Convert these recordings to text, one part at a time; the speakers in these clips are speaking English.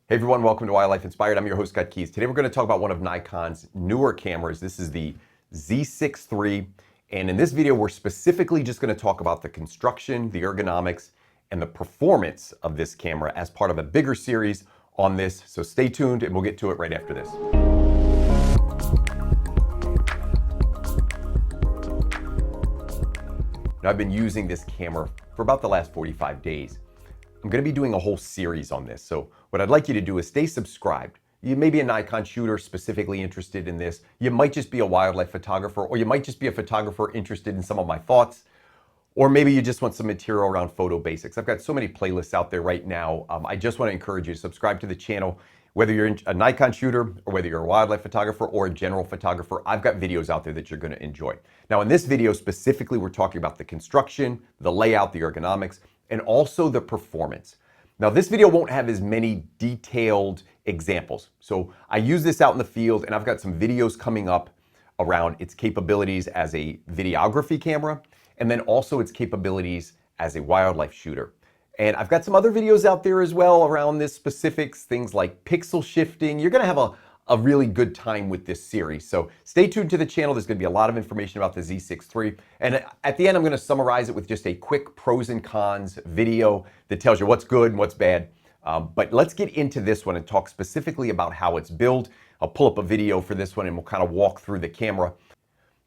Hey everyone, welcome to Wildlife Inspired. I'm your host, Scott Keys. Today we're going to talk about one of Nikon's newer cameras. This is the Z6 III. And in this video, we're specifically just going to talk about the construction, the ergonomics, and the performance of this camera as part of a bigger series on this. So stay tuned and we'll get to it right after this. Now, I've been using this camera for about the last 45 days. I'm going to be doing a whole series on this. So what I'd like you to do is stay subscribed. You may be a Nikon shooter specifically interested in this. You might just be a wildlife photographer, or you might just be a photographer interested in some of my thoughts. Or maybe you just want some material around photo basics. I've got so many playlists out there right now. I just want to encourage you to subscribe to the channel. Whether you're a Nikon shooter or whether you're a wildlife photographer or a general photographer, I've got videos out there that you're going to enjoy. Now in this video specifically, we're talking about the construction, the layout, the ergonomics, and also the performance. Now this video won't have as many detailed examples. So I use this out in the field and I've got some videos coming up around its capabilities as a videography camera and then also its capabilities as a wildlife shooter. And I've got some other videos out there as well around this specifics, things like pixel shifting. You're gonna have a really good time with this series. So stay tuned to the channel. There's gonna be a lot of information about the Z6 III. And at the end, I'm gonna summarize it with just a quick pros and cons video that tells you what's good and what's bad. But let's get into this one and talk specifically about how it's built. I'll pull up a video for this one and we'll kind of walk through the camera.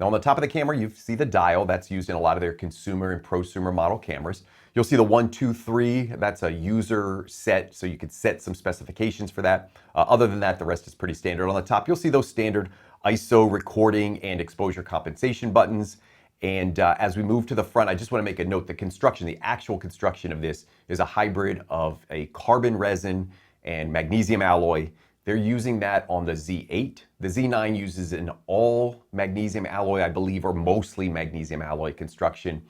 Now on the top of the camera, you see the dial. That's used in a lot of their consumer and prosumer model cameras. You'll see the 1, 2, 3. That's a user set, so you could set some specifications for that. Other than that, the rest is pretty standard. On the top, you'll see those standard ISO recording and exposure compensation buttons. And as we move to the front, I just want to make a note. The construction, the actual construction of this is a hybrid of a carbon resin and magnesium alloy. They're using that on the Z8. The Z9 uses an all magnesium alloy, I believe, or mostly magnesium alloy construction.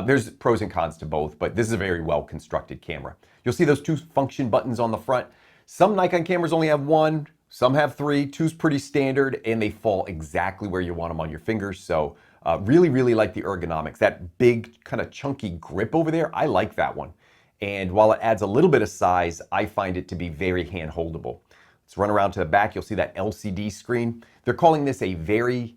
There's pros and cons to both, but this is a very well constructed camera. You'll see those two function buttons on the front. Some Nikon cameras only have one, some have three. Two's pretty standard and they fall exactly where you want them on your fingers. So really like the ergonomics. That big kind of chunky grip over there, I like that one. And while it adds a little bit of size, I find it to be very hand holdable. Let's run around to the back. You'll see that LCD screen. They're calling this a variable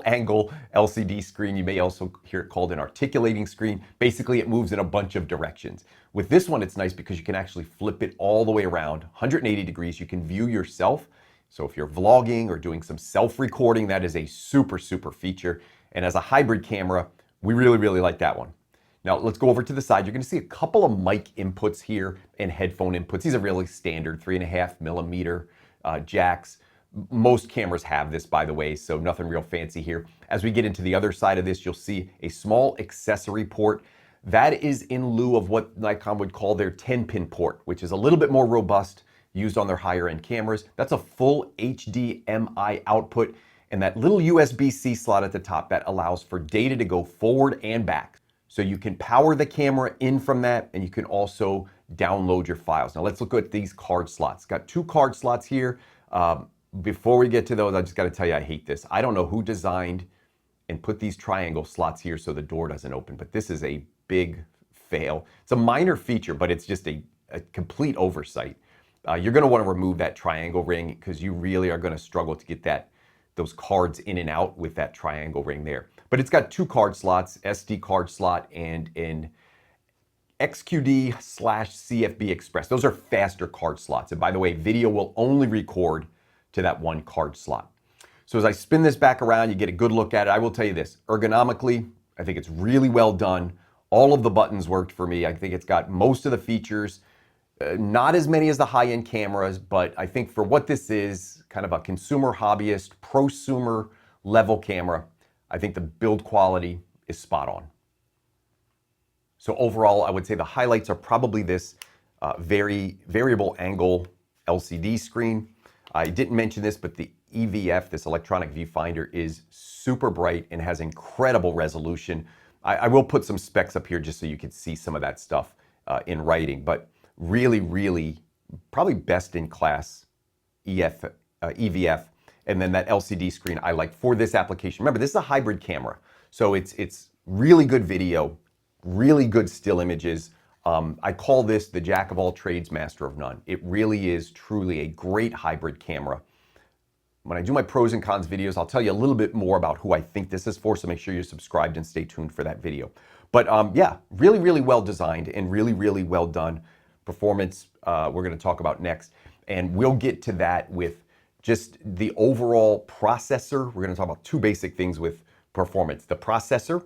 angle LCD screen. You may also hear it called an articulating screen. Basically, it moves in a bunch of directions. With this one, it's nice because you can actually flip it all the way around, 180 degrees. You can view yourself. So if you're vlogging or doing some self-recording, that is a super feature. And as a hybrid camera, we really like that one. Now let's go over to the side. You're going to see a couple of mic inputs here and headphone inputs. These are really standard 3.5 millimeter jacks. Most cameras have this, by the way, so nothing real fancy here. As we get into the other side of this, you'll see a small accessory port. That is in lieu of what Nikon would call their 10-pin port, which is a little bit more robust, used on their higher end cameras. That's a full HDMI output and that little USB-C slot at the top that allows for data to go forward and back. So you can power the camera in from that and you can also download your files. Now let's look at these card slots. Got two card slots here. Before we get to those, I just got to tell you, I hate this. I don't know who designed and put these triangle slots here so the door doesn't open, but this is a big fail. It's a minor feature, but it's just a complete oversight. You're going to want to remove that triangle ring because you really are going to struggle to get those cards in and out with that triangle ring there. But it's got two card slots, SD card slot and an XQD/CFB Express. Those are faster card slots. And by the way, video will only record to that one card slot. So as I spin this back around, you get a good look at it. I will tell you this, ergonomically, I think it's really well done. All of the buttons worked for me. I think it's got most of the features. Not as many as the high-end cameras, but I think for what this is, kind of a consumer hobbyist, prosumer level camera, I think the build quality is spot on. So overall, I would say the highlights are probably this variable angle LCD screen. I didn't mention this, but the EVF, this electronic viewfinder, is super bright and has incredible resolution. I will put some specs up here just so you can see some of that stuff in writing, but really probably best in class EVF. And then that LCD screen I like for this application. Remember, this is a hybrid camera, so it's really good video, really good still images, I call this the jack of all trades, master of none. It really is truly a great hybrid camera. When I do my pros and cons videos, I'll tell you a little bit more about who I think this is for, so make sure you're subscribed and stay tuned for that video. But yeah, really, really well designed and really, really well done. Performance, we're going to talk about next, and we'll get to that with just the overall processor. We're going to talk about two basic things with performance: the processor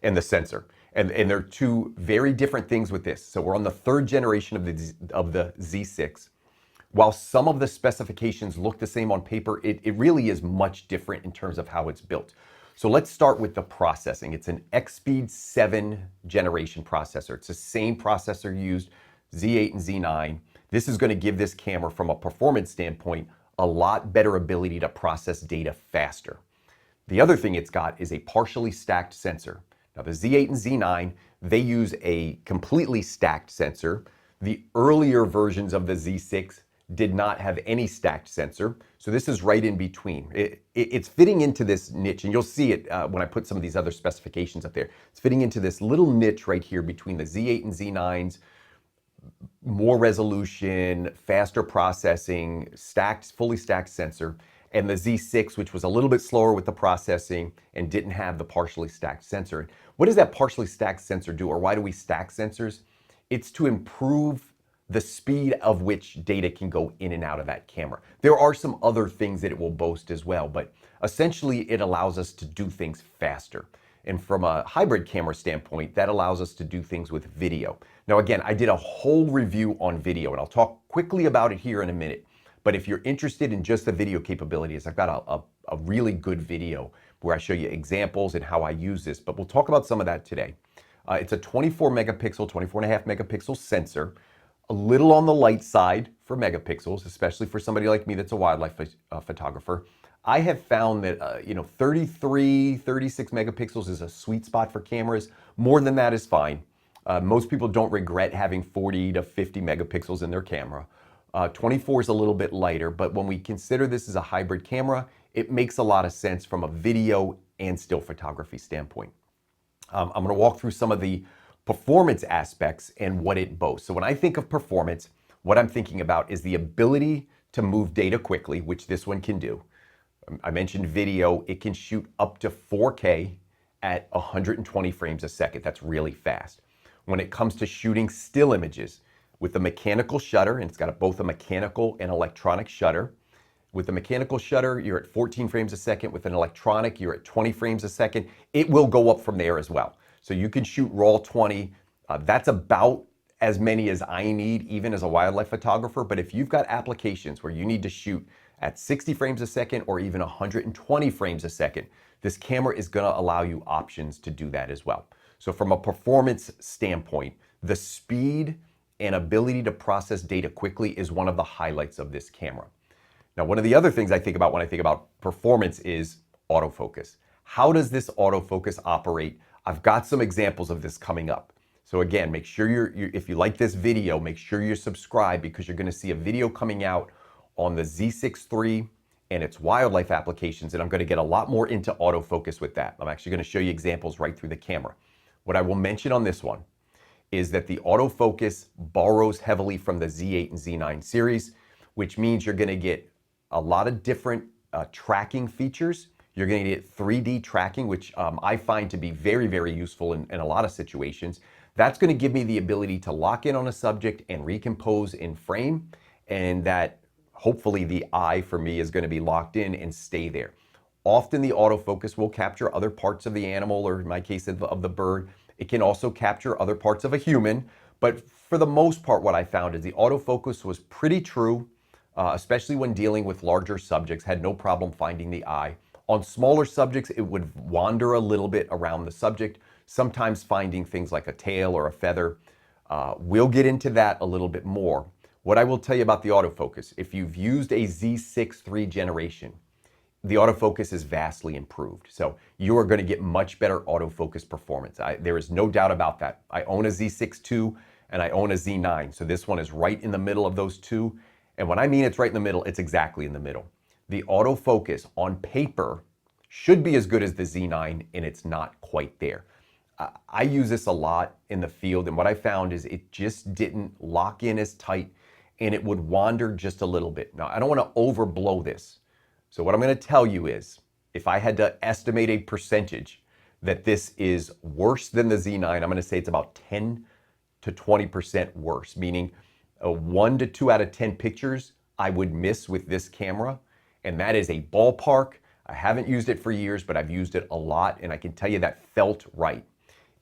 and the sensor. And they're two very different things with this. So we're on the third generation of the Z6. While some of the specifications look the same on paper, it really is much different in terms of how it's built. So let's start with the processing. It's an X-Speed 7 generation processor. It's the same processor used Z8 and Z9. This is going to give this camera, from a performance standpoint, a lot better ability to process data faster. The other thing it's got is a partially stacked sensor. Now the Z8 and Z9, they use a completely stacked sensor. The earlier versions of the Z6 did not have any stacked sensor. So this is right in between. It's fitting into this niche, and you'll see it when I put some of these other specifications up there. It's fitting into this little niche right here between the Z8 and Z9's, more resolution, faster processing, fully stacked sensor, and the Z6, which was a little bit slower with the processing and didn't have the partially stacked sensor. What does that partially stacked sensor do, or why do we stack sensors? It's to improve the speed of which data can go in and out of that camera. There are some other things that it will boast as well, but essentially it allows us to do things faster. And from a hybrid camera standpoint, that allows us to do things with video. Now again, I did a whole review on video, and I'll talk quickly about it here in a minute. But if you're interested in just the video capabilities, I've got a really good video where I show you examples and how I use this, but we'll talk about some of that today. It's a 24 megapixel, 24.5 megapixel sensor, a little on the light side for megapixels, especially for somebody like me that's a wildlife photographer. I have found that 33, 36 megapixels is a sweet spot for cameras. More than that is fine. Most people don't regret having 40 to 50 megapixels in their camera. 24 is a little bit lighter, but when we consider this as a hybrid camera, it makes a lot of sense from a video and still photography standpoint. I'm going to walk through some of the performance aspects and what it boasts. So when I think of performance, what I'm thinking about is the ability to move data quickly, which this one can do. I mentioned video. It can shoot up to 4K at 120 frames a second. That's really fast. When it comes to shooting still images with the mechanical shutter, and it's got both a mechanical and electronic shutter. With the mechanical shutter, you're at 14 frames a second. With an electronic, you're at 20 frames a second. It will go up from there as well. So you can shoot raw 20. That's about as many as I need, even as a wildlife photographer. But if you've got applications where you need to shoot at 60 frames a second or even 120 frames a second, this camera is going to allow you options to do that as well. So from a performance standpoint, the speed and ability to process data quickly is one of the highlights of this camera. Now, one of the other things I think about when I think about performance is autofocus. How does this autofocus operate? I've got some examples of this coming up. So again, make sure if you like this video, make sure you're subscribed, because you're going to see a video coming out on the Z6 III and its wildlife applications, and I'm going to get a lot more into autofocus with that. I'm actually going to show you examples right through the camera. What I will mention on this one is that the autofocus borrows heavily from the Z8 and Z9 series, which means you're going to get a lot of different tracking features. You're going to get 3D tracking, which I find to be very, very useful in a lot of situations. That's going to give me the ability to lock in on a subject and recompose in frame, and that hopefully the eye for me is going to be locked in and stay there. Often the autofocus will capture other parts of the animal, or in my case of the bird. It can also capture other parts of a human, but for the most part what I found is the autofocus was pretty true, especially when dealing with larger subjects, had no problem finding the eye. On smaller subjects, it would wander a little bit around the subject, sometimes finding things like a tail or a feather. We'll get into that a little bit more. What I will tell you about the autofocus, if you've used a Z6 III generation, the autofocus is vastly improved. So you are going to get much better autofocus performance. There is no doubt about that. I own a Z6 II and I own a Z9. So this one is right in the middle of those two. And when I mean it's right in the middle, it's exactly in the middle. The autofocus on paper should be as good as the Z9, and it's not quite there. I use this a lot in the field, and what I found is it just didn't lock in as tight, and it would wander just a little bit. Now, I don't want to overblow this. So what I'm going to tell you is, if I had to estimate a percentage that this is worse than the Z9, I'm going to say it's about 10 to 20% worse, meaning 1 to 2 out of 10 pictures I would miss with this camera, and that is a ballpark. I haven't used it for years, but I've used it a lot, and I can tell you that felt right.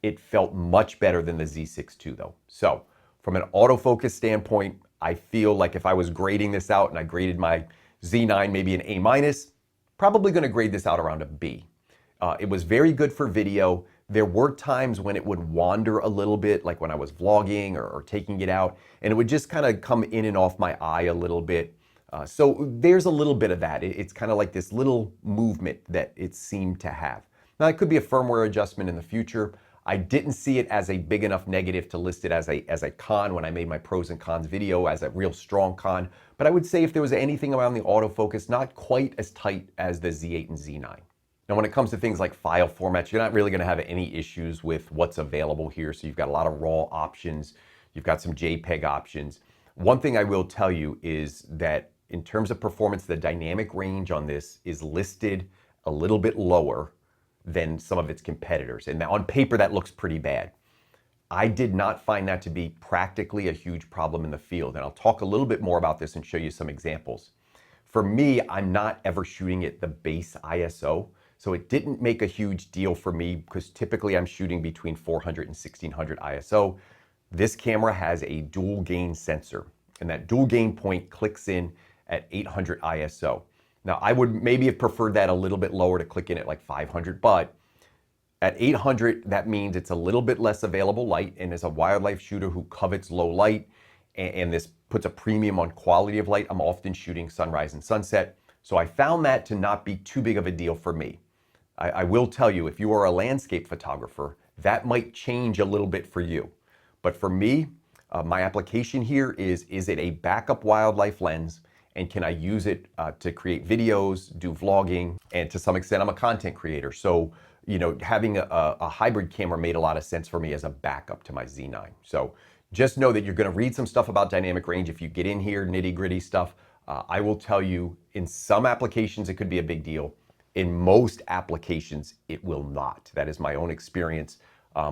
It felt much better than the Z6 II though. So from an autofocus standpoint, I feel like if I was grading this out and I graded my Z9 maybe an A-, probably going to grade this out around a B. It was very good for video. There were times when it would wander a little bit, like when I was vlogging or taking it out, and it would just kind of come in and off my eye a little bit. So there's a little bit of that. It's kind of like this little movement that it seemed to have. Now, it could be a firmware adjustment in the future. I didn't see it as a big enough negative to list it as a con when I made my pros and cons video, as a real strong con. But I would say if there was anything around the autofocus, not quite as tight as the Z8 and Z9. Now, when it comes to things like file formats, you're not really going to have any issues with what's available here. So you've got a lot of RAW options. You've got some JPEG options. One thing I will tell you is that in terms of performance, the dynamic range on this is listed a little bit lower than some of its competitors. And on paper, that looks pretty bad. I did not find that to be practically a huge problem in the field. And I'll talk a little bit more about this and show you some examples. For me, I'm not ever shooting at the base ISO. So it didn't make a huge deal for me because typically I'm shooting between 400 and 1600 ISO. This camera has a dual gain sensor, and that dual gain point clicks in at 800 ISO. Now, I would maybe have preferred that a little bit lower to click in at like 500, but at 800, that means it's a little bit less available light. And as a wildlife shooter who covets low light, and this puts a premium on quality of light, I'm often shooting sunrise and sunset. So I found that to not be too big of a deal for me. I will tell you, if you are a landscape photographer, that might change a little bit for you. But for me, my application here is it a backup wildlife lens? And can I use it to create videos, do vlogging, and to some extent, I'm a content creator. So, you know, having a hybrid camera made a lot of sense for me as a backup to my Z9. So just know that you're gonna read some stuff about dynamic range. If you get in here, nitty gritty stuff, I will tell you in some applications, it could be a big deal. In most applications, it will not. That is my own experience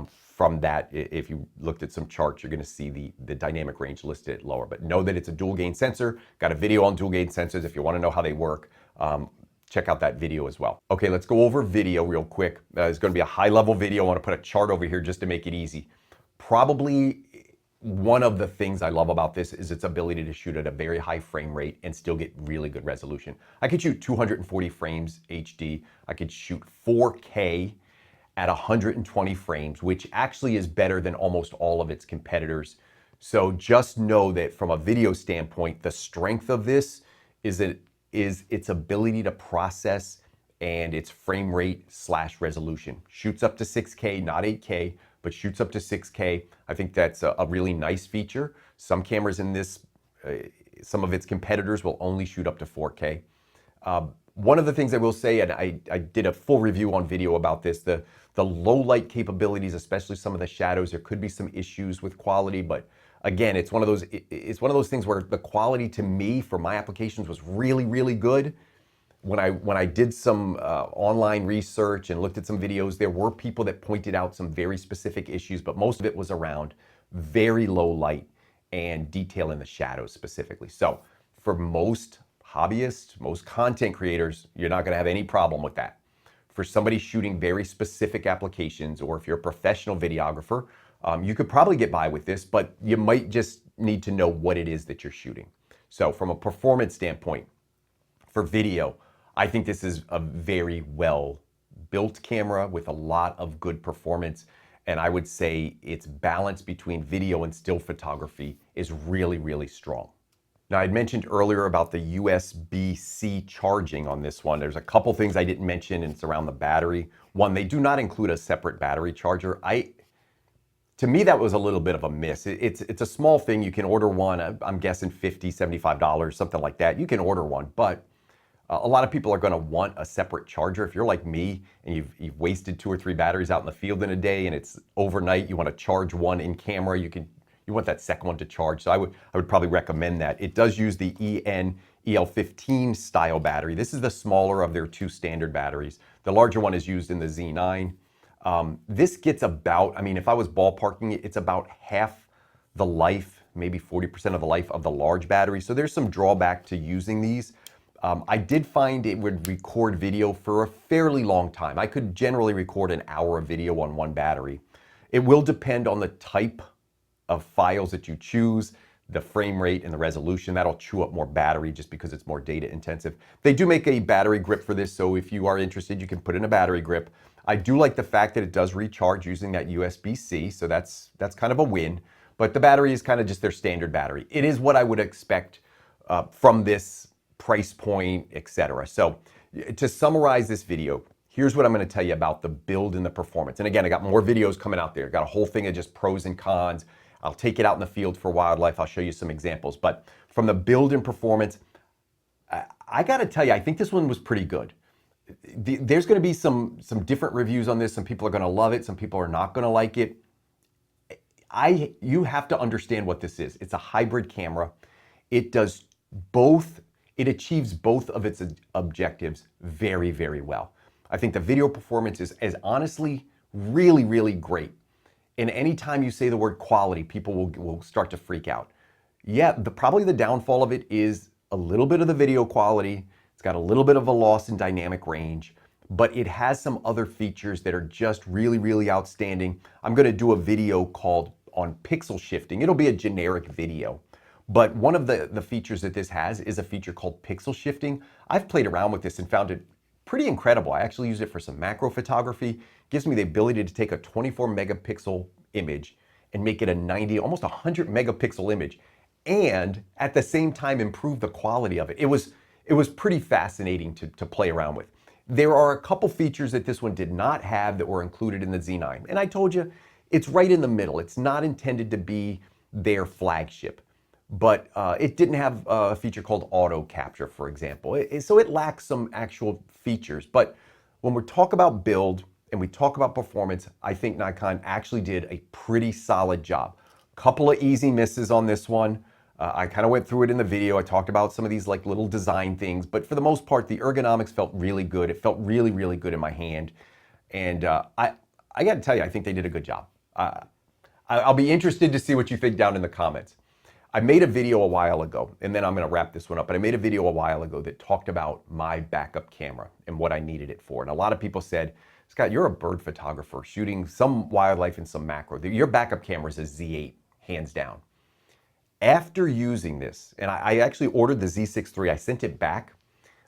from that. If you looked at some charts, you're gonna see the dynamic range listed lower, but know that it's a dual gain sensor. Got a video on dual gain sensors. If you wanna know how they work, check out that video as well. Okay, let's go over video real quick. It's gonna be a high level video. I wanna put a chart over here just to make it easy. Probably one of the things I love about this is its ability to shoot at a very high frame rate and still get really good resolution. I could shoot 240 frames HD. I could shoot 4K at 120 frames, which actually is better than almost all of its competitors. So just know that from a video standpoint, the strength of this is its ability to process and its frame rate / resolution. Shoots up to 6K, not 8K, but shoots up to 6K. I think that's a really nice feature. Some cameras in this, some of its competitors will only shoot up to 4K. One of the things I will say, and I did a full review on video about this, the low light capabilities, especially some of the shadows, there could be some issues with quality, but again, it's one of those things where the quality to me for my applications was really, really good. When I did some online research and looked at some videos, there were people that pointed out some very specific issues, but most of it was around very low light and detail in the shadows specifically. So for most hobbyists, most content creators, you're not gonna have any problem with that. For somebody shooting very specific applications, or if you're a professional videographer, you could probably get by with this, but you might just need to know what it is that you're shooting. So from a performance standpoint, for video, I think this is a very well built camera with a lot of good performance. And I would say its balance between video and still photography is really, really strong. Now, I'd mentioned earlier about the USB-C charging on this one. There's a couple things I didn't mention, and it's around the battery. One, they do not include a separate battery charger. To me, that was a little bit of a miss. It's a small thing. You can order one, I'm guessing $50, $75, something like that. You can order one, but A lot of people are going to want a separate charger. If you're like me and you've wasted 2 or 3 batteries out in the field in a day and it's overnight, you want to charge one in camera, you want that second one to charge. So I would probably recommend that. It does use the EL15 style battery. This is the smaller of their 2 standard batteries. The larger one is used in the Z9. This gets about, I mean, if I was ballparking it, it's about half the life, maybe 40% of the life of the large battery. So there's some drawback to using these. I did find it would record video for a fairly long time. I could generally record an hour of video on one battery. It will depend on the type of files that you choose, the frame rate and the resolution. That'll chew up more battery just because it's more data intensive. They do make a battery grip for this, so if you are interested, you can put in a battery grip. I do like the fact that it does recharge using that USB-C, so that's kind of a win. But the battery is kind of just their standard battery. It is what I would expect from this price point, etc. So to summarize this video, here's what I'm going to tell you about the build and the performance. And again, I got more videos coming out there. I got a whole thing of just pros and cons. I'll take it out in the field for wildlife. I'll show you some examples. But from the build and performance, I got to tell you, I think this one was pretty good. There's going to be some different reviews on this. Some people are going to love it. Some people are not going to like it. You have to understand what this is. It's a hybrid camera. It does both. It achieves both of its objectives very, very well. I think the video performance is honestly really, really great. And anytime you say the word quality, people will start to freak out. Yeah, probably the downfall of it is a little bit of the video quality. It's got a little bit of a loss in dynamic range, but it has some other features that are just really, really outstanding. I'm going to do a video called on pixel shifting. It'll be a generic video. But one of the features that this has is a feature called pixel shifting. I've played around with this and found it pretty incredible. I actually use it for some macro photography. It gives me the ability to take a 24 megapixel image and make it a 90, almost 100 megapixel image, and at the same time improve the quality of it. It was pretty fascinating to play around with. There are a couple features that this one did not have that were included in the Z9. And I told you, it's right in the middle. It's not intended to be their flagship. But it didn't have a feature called auto capture, for example. So it lacks some actual features. But when we talk about build and we talk about performance, I think Nikon actually did a pretty solid job. Couple of easy misses on this one. I kind of went through it in the video. I talked about some of these like little design things, but for the most part, the ergonomics felt really good. It felt really, really good in my hand. And I got to tell you, I think they did a good job. I'll be interested to see what you think down in the comments. I made a video a while ago, and then I'm going to wrap this one up, but I made a video a while ago that talked about my backup camera and what I needed it for. And a lot of people said, Scott, you're a bird photographer shooting some wildlife and some macro. Your backup camera is a Z8, hands down. After using this, and I actually ordered the Z6 III, I sent it back.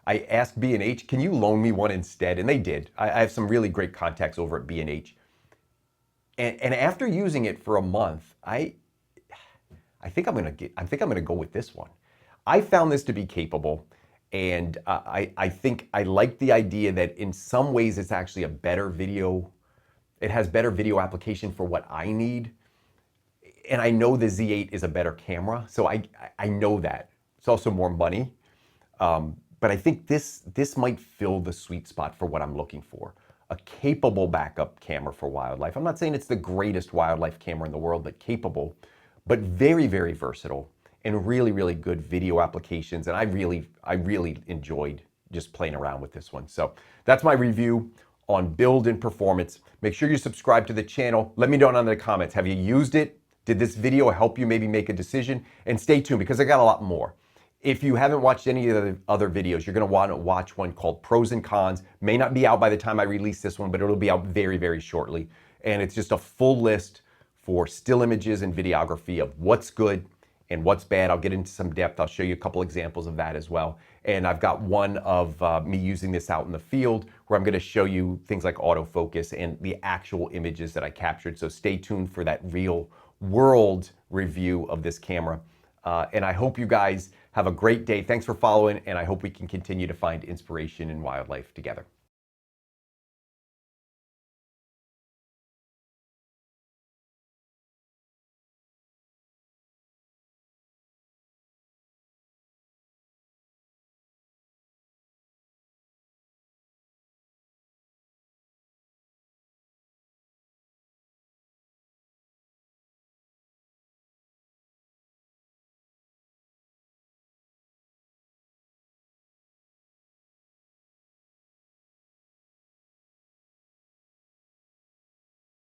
I asked B&H, can you loan me one instead? And they did. I have some really great contacts over at B&H. And after using it for a month, I think I'm gonna go with this one. I found this to be capable, and I think I like the idea that in some ways it's actually a better video. It has better video application for what I need, and I know the Z8 is a better camera, so I know that. It's also more money, but I think this might fill the sweet spot for what I'm looking for. A capable backup camera for wildlife. I'm not saying it's the greatest wildlife camera in the world, but capable. But very, very versatile and really, really good video applications. And I really enjoyed just playing around with this one. So that's my review on build and performance. Make sure you subscribe to the channel. Let me know in the comments. Have you used it? Did this video help you maybe make a decision? And stay tuned because I got a lot more. If you haven't watched any of the other videos, you're going to want to watch one called Pros and Cons. May not be out by the time I release this one, but it'll be out very, very shortly. And it's just a full list for still images and videography of what's good and what's bad. I'll get into some depth. I'll show you a couple examples of that as well. And I've got one of me using this out in the field where I'm going to show you things like autofocus and the actual images that I captured. So stay tuned for that real world review of this camera. And I hope you guys have a great day. Thanks for following, and I hope we can continue to find inspiration in wildlife together.